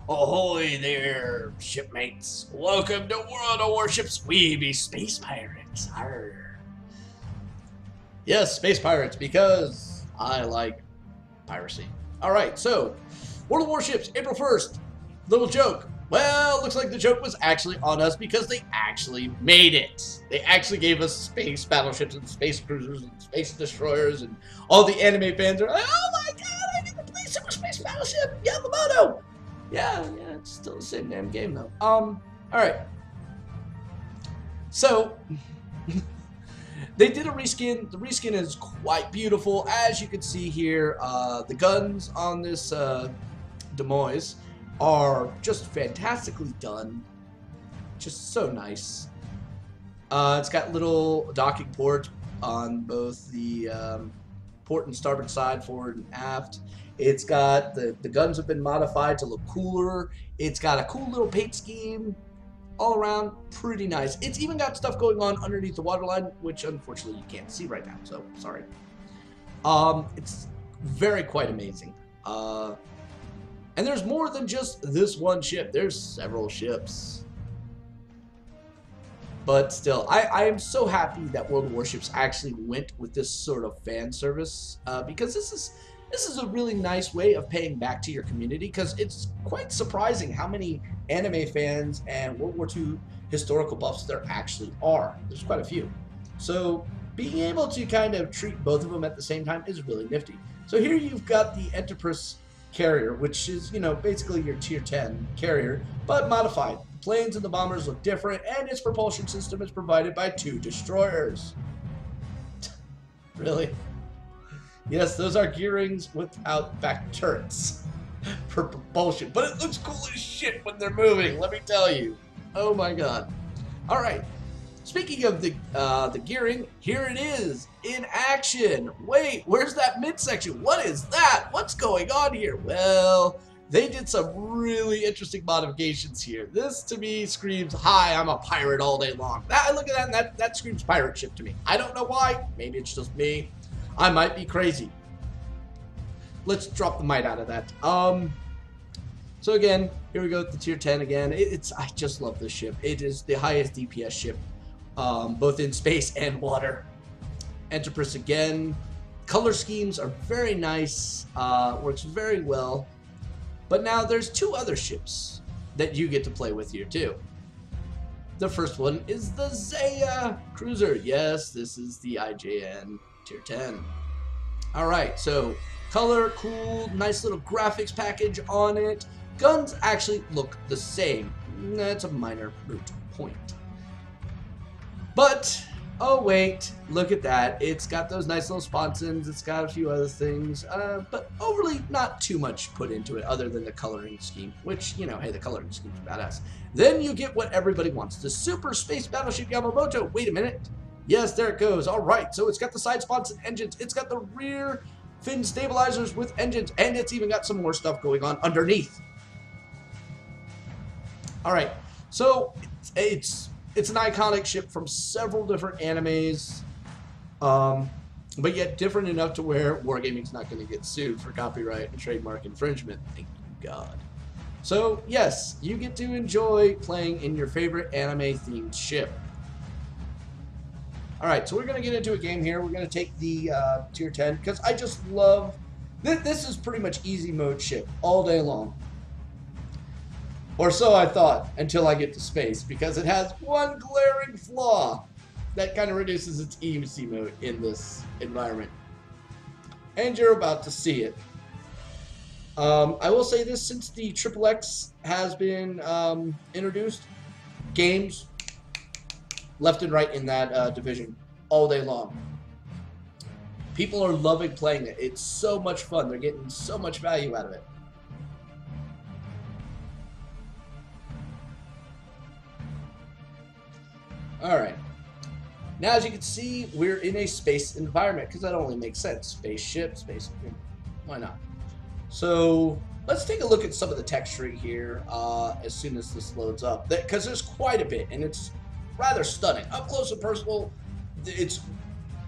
Ahoy there, shipmates. Welcome to World of Warships. We be space pirates. Arr. Yes, space pirates, because I like piracy. Alright, so, World of Warships, April 1st. Little joke. Well, looks like the joke was actually on us because they actually made it. They actually gave us space battleships and space cruisers and space destroyers, and all the anime fans are like, oh my god, I get to play Super Space Battleship Yamamoto! Yeah, it's still the same damn game though. Alright. So, they did a reskin. The reskin is quite beautiful. As you can see here, the guns on this Demois are just fantastically done. Just so nice. It's got little docking ports on both the port and starboard side, forward and aft. It's got the guns have been modified to look cooler. It's got a cool little paint scheme. All around, pretty nice. It's even got stuff going on underneath the waterline, which unfortunately you can't see right now, so sorry. It's very quite amazing. And there's more than just this one ship. There's several ships. But still, I am so happy that World of Warships actually went with this sort of fan service, because this is a really nice way of paying back to your community, because it's quite surprising how many anime fans and World War II historical buffs there actually are. There's quite a few. So being able to kind of treat both of them at the same time is really nifty. So here you've got the Enterprise carrier, which is, you know, basically your tier 10 carrier, but modified. The planes and the bombers look different, and its propulsion system is provided by 2 destroyers. Really? Yes, those are gear rings without back turrets for propulsion, but it looks cool as shit when they're moving, let me tell you. Oh my god. Alright, speaking of the gearing, here it is in action. Wait, where's that midsection? What is that? What's going on here? Well, they did some really interesting modifications here. This to me screams, hi, I'm a pirate all day long. I look at that and that screams pirate ship to me. I don't know why, maybe it's just me. I might be crazy. Let's drop the might out of that. So again, here we go with the tier 10 again. I just love this ship. It is the highest DPS ship, both in space and water. Enterprise again. Color schemes are very nice. Works very well. But now there's 2 other ships that you get to play with here too. The first one is the Zaya Cruiser. Yes, this is the IJN tier 10. Alright, so color, cool, nice little graphics package on it. Guns actually look the same. That's a minor moot point. But, oh wait, look at that. It's got those nice little sponsons. It's got a few other things, but overly not too much put into it other than the coloring scheme, which, you know, hey, the coloring scheme's badass. Then you get what everybody wants, the Super Space Battleship Yamamoto. Wait a minute. Yes, there it goes. All right, so it's got the side spots and engines. It's got the rear fin stabilizers with engines, and it's even got some more stuff going on underneath. All right, so it's an iconic ship from several different animes, but yet different enough to where Wargaming's not going to get sued for copyright and trademark infringement. Thank you, God. So yes, you get to enjoy playing in your favorite anime-themed ship. Alright, so we're going to get into a game here. We're going to take the tier 10, because I just love... This is pretty much easy mode ship all day long. Or so I thought, until I get to space, because it has one glaring flaw that kind of reduces its easy mode in this environment. And you're about to see it. I will say this, since the XXX has been introduced, games left and right in that division all day long. People are loving playing it. It's so much fun. They're getting so much value out of it. Alright. Now, as you can see, we're in a space environment, because that only makes sense. Spaceship, space... Why not? So, let's take a look at some of the texturing here as soon as this loads up. Because there's quite a bit, and it's rather stunning. Up close and personal, it's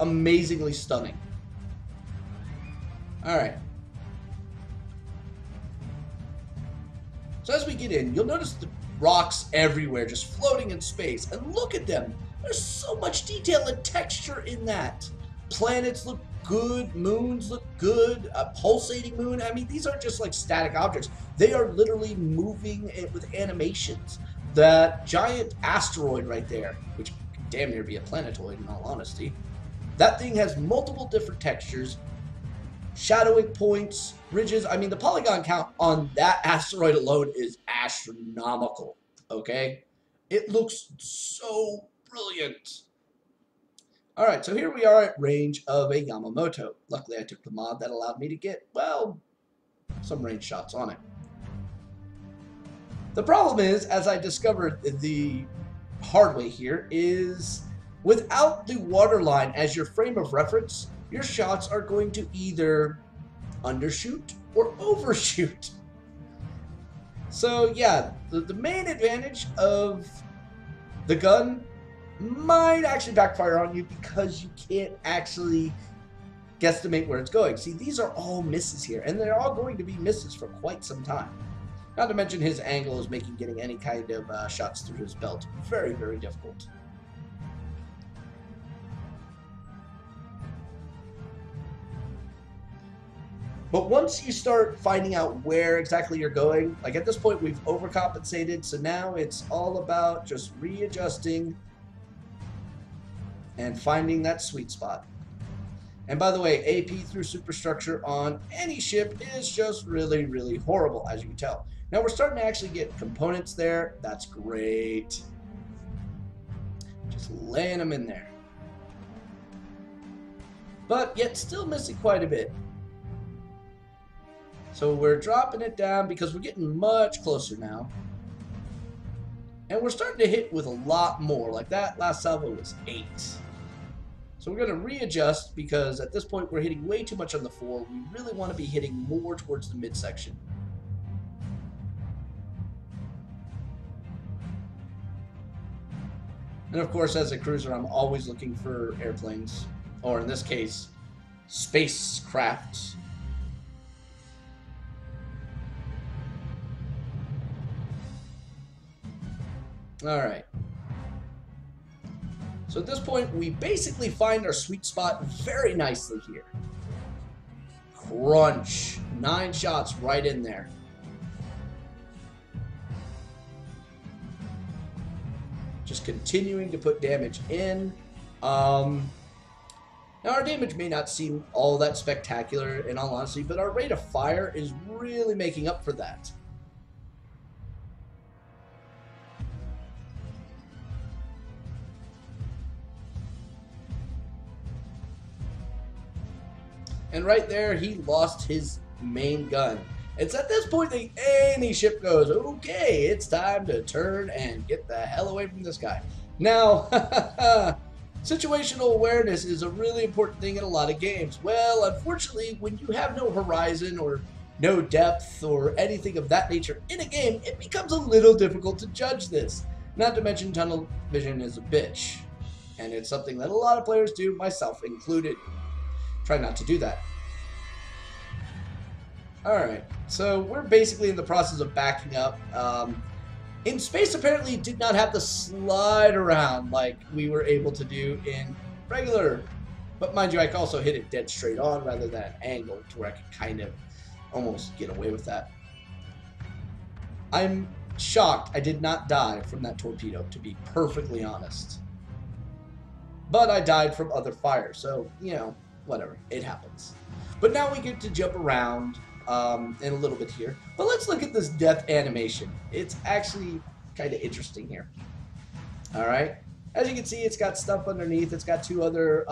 amazingly stunning. Alright. So as we get in, you'll notice the rocks everywhere just floating in space. And look at them. There's so much detail and texture in that. Planets look good. Moons look good. A pulsating moon. I mean, these aren't just like static objects. They are literally moving with animations. That giant asteroid right there, which could damn near be a planetoid in all honesty. That thing has multiple different textures. Shadowing points, ridges. I mean, the polygon count on that asteroid alone is astronomical, okay? It looks so brilliant. All right, so here we are at range of a Yamamoto. Luckily, I took the mod that allowed me to get, well, some range shots on it. The problem is, as I discovered the hard way here, is without the waterline as your frame of reference, your shots are going to either undershoot or overshoot. So yeah, the main advantage of the gun might actually backfire on you because you can't actually guesstimate where it's going. See, these are all misses here, and they're all going to be misses for quite some time. Not to mention his angle is making getting any kind of shots through his belt very, very difficult. But once you start finding out where exactly you're going, like at this point we've overcompensated, so now it's all about just readjusting and finding that sweet spot. And by the way, AP through superstructure on any ship is just really, really horrible, as you can tell. Now we're starting to actually get components there. That's great. Just laying them in there. But yet still missing quite a bit. So we're dropping it down because we're getting much closer now. And we're starting to hit with a lot more. Like that last salvo was 8. So we're going to readjust because at this point we're hitting way too much on the 4. We really want to be hitting more towards the midsection. And of course, as a cruiser, I'm always looking for airplanes. Or in this case, spacecrafts. Alright. So at this point, we basically find our sweet spot very nicely here. Crunch. 9 shots right in there. Just continuing to put damage in. Now our damage may not seem all that spectacular in all honesty, but our rate of fire is really making up for that. And right there, he lost his main gun. It's at this point that any ship goes, okay, it's time to turn and get the hell away from this guy. Now, situational awareness is a really important thing in a lot of games. Well, unfortunately, when you have no horizon or no depth or anything of that nature in a game, it becomes a little difficult to judge this. Not to mention tunnel vision is a bitch. And it's something that a lot of players do, myself included. Try not to do that. Alright, so we're basically in the process of backing up. In space, apparently, it did not have the slide around like we were able to do in regular. But mind you, I can also hit it dead straight on rather than an angle to where I could kind of almost get away with that. I'm shocked I did not die from that torpedo, to be perfectly honest. But I died from other fire, so, you know, whatever, it happens. But now we get to jump around in a little bit here. But let's look at this death animation. It's actually kind of interesting here. Alright, as you can see, it's got stuff underneath. It's got 2 other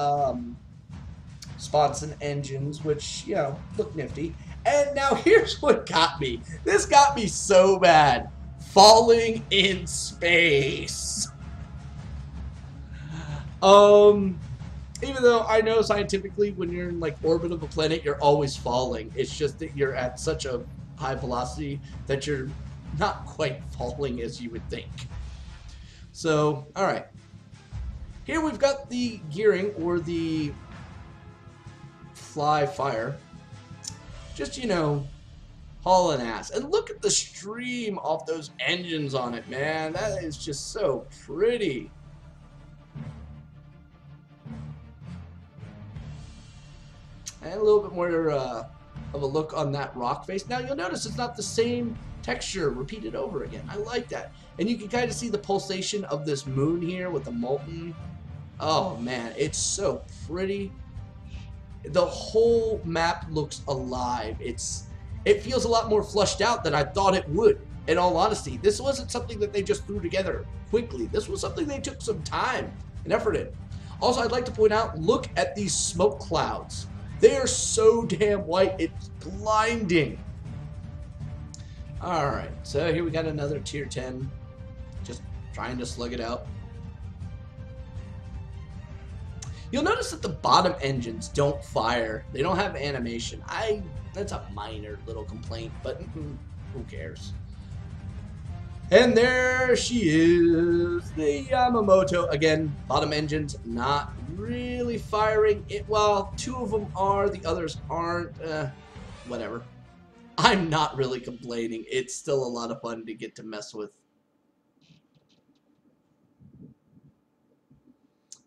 spots and engines, which, you know, look nifty. And now here's what got me. This got me so bad. Falling in space. Even though I know scientifically when you're in like orbit of a planet, you're always falling. It's just that you're at such a high velocity that you're not quite falling as you would think. So, alright. Here we've got the gearing, or the fly fire. Just, you know, hauling ass. And look at the stream off those engines on it, man. That is just so pretty. And a little bit more of a look on that rock face. Now you'll notice it's not the same texture repeated over again. I like that. And you can kind of see the pulsation of this moon here with the molten. Oh man, it's so pretty. The whole map looks alive. It feels a lot more flushed out than I thought it would, in all honesty. This wasn't something that they just threw together quickly. This was something they took some time and effort in. Also, I'd like to point out, look at these smoke clouds. They are so damn white, it's blinding. Alright, so here we got another tier 10. Just trying to slug it out. You'll notice that the bottom engines don't fire. They don't have animation. That's a minor little complaint, but who cares? And there she is, the Yamamoto. Again, bottom engines not really firing. Well, two of them are, the others aren't. Whatever. I'm not really complaining. It's still a lot of fun to get to mess with.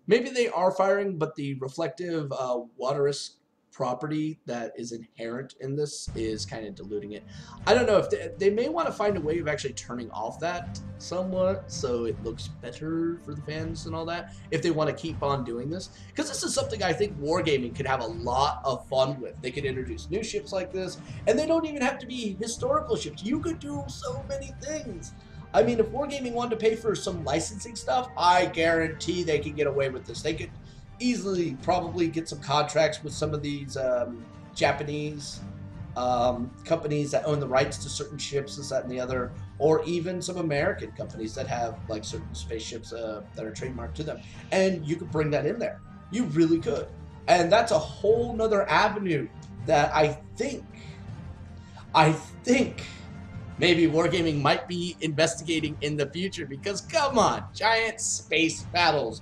Maybe they are firing, but the reflective waterous property that is inherent in this is kind of diluting it. I don't know if they may want to find a way of actually turning off that somewhat so it looks better for the fans and all that, if they want to keep on doing this. Because this is something I think Wargaming could have a lot of fun with. They could introduce new ships like this, and they don't even have to be historical ships. You could do so many things. I mean, if Wargaming wanted to pay for some licensing stuff, I guarantee they could get away with this. They could easily probably get some contracts with some of these Japanese companies that own the rights to certain ships, this, that, and the other, or even some American companies that have like certain spaceships that are trademarked to them. And you could bring that in there. You really could. And that's a whole nother avenue that I think maybe Wargaming might be investigating in the future, because come on, giant space battles.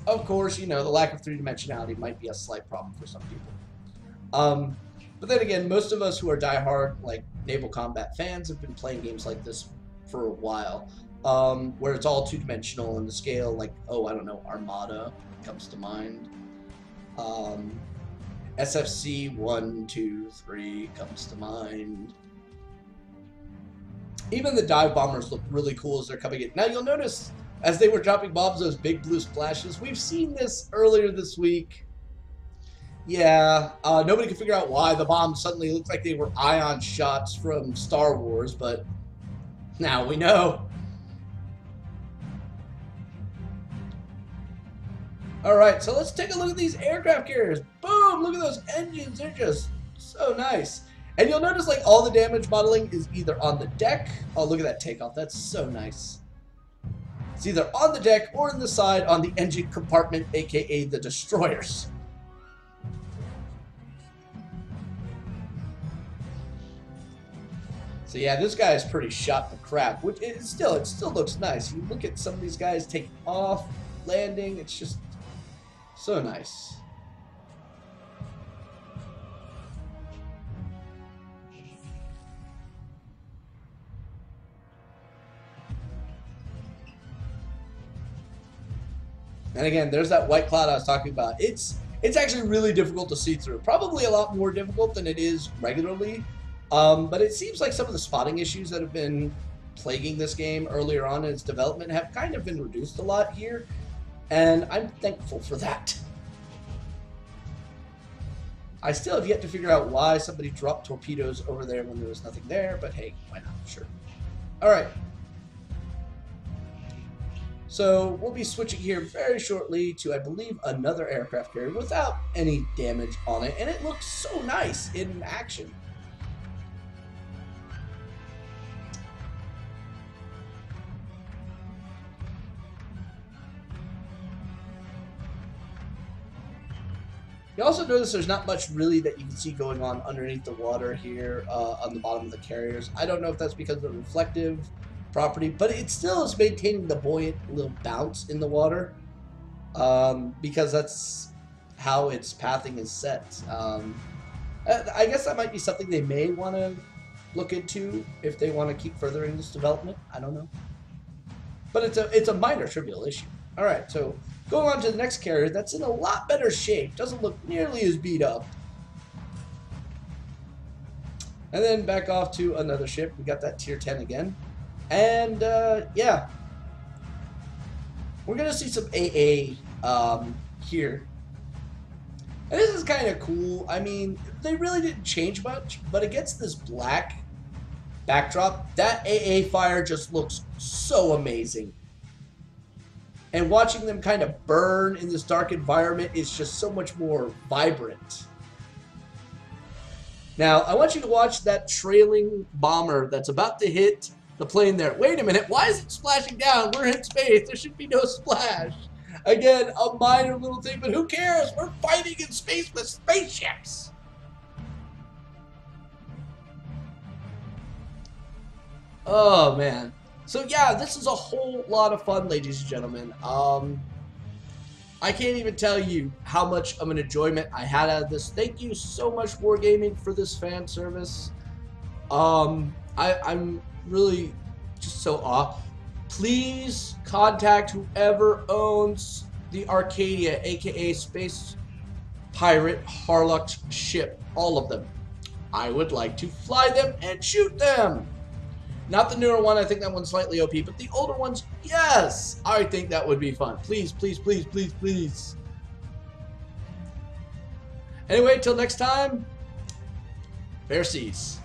Of course, you know, the lack of three-dimensionality might be a slight problem for some people. But then again, most of us who are diehard, like, naval combat fans have been playing games like this for a while, where it's all two-dimensional in the scale, like, oh, I don't know, Armada comes to mind. SFC 1, 2, 3 comes to mind. Even the dive bombers look really cool as they're coming in. Now you'll notice, as they were dropping bombs, those big blue splashes. We've seen this earlier this week. Yeah, nobody could figure out why the bombs suddenly looked like they were ion shots from Star Wars, but now we know. Alright, so let's take a look at these aircraft carriers. Boom! Look at those engines. They're just so nice. And you'll notice, like, all the damage modeling is either on the deck. Oh, look at that takeoff. That's so nice. It's either on the deck or in the side on the engine compartment, aka the destroyers. So yeah, this guy is pretty shot to crap, which it still looks nice. You look at some of these guys taking off, landing, it's just so nice. And again, there's that white cloud I was talking about. It's actually really difficult to see through. Probably a lot more difficult than it is regularly. But it seems like some of the spotting issues that have been plaguing this game earlier on in its development have kind of been reduced a lot here. And I'm thankful for that. I still have yet to figure out why somebody dropped torpedoes over there when there was nothing there. But hey, why not? Sure. Alright. So we'll be switching here very shortly to, I believe, another aircraft carrier without any damage on it. And it looks so nice in action. You also notice there's not much really that you can see going on underneath the water here on the bottom of the carriers. I don't know if that's because of the reflective property, but it still is maintaining the buoyant little bounce in the water because that's how its pathing is set. I guess that might be something they may want to look into if they want to keep furthering this development. I don't know. But it's a minor trivial issue. All right, so going on to the next carrier that's in a lot better shape. Doesn't look nearly as beat up. And then back off to another ship. We got that tier 10 again. And yeah. We're going to see some AA here. And this is kind of cool. I mean, they really didn't change much, but against this black backdrop, that AA fire just looks so amazing. And watching them kind of burn in this dark environment is just so much more vibrant. Now, I want you to watch that trailing bomber that's about to hit the plane there. Wait a minute, why is it splashing down? We're in space, there should be no splash. Again, a minor little thing, but who cares? We're fighting in space with spaceships. Oh, man. So, yeah, this is a whole lot of fun, ladies and gentlemen. I can't even tell you how much of an enjoyment I had out of this. Thank you so much, Wargaming, for this fan service. I'm really just so awe. Please contact whoever owns the Arcadia, aka Space Pirate Harlux ship. All of them. I would like to fly them and shoot them. Not the newer one, I think that one's slightly OP, but the older ones, yes! I think that would be fun. Please, please, please, please, please. Anyway, till next time, fair seas.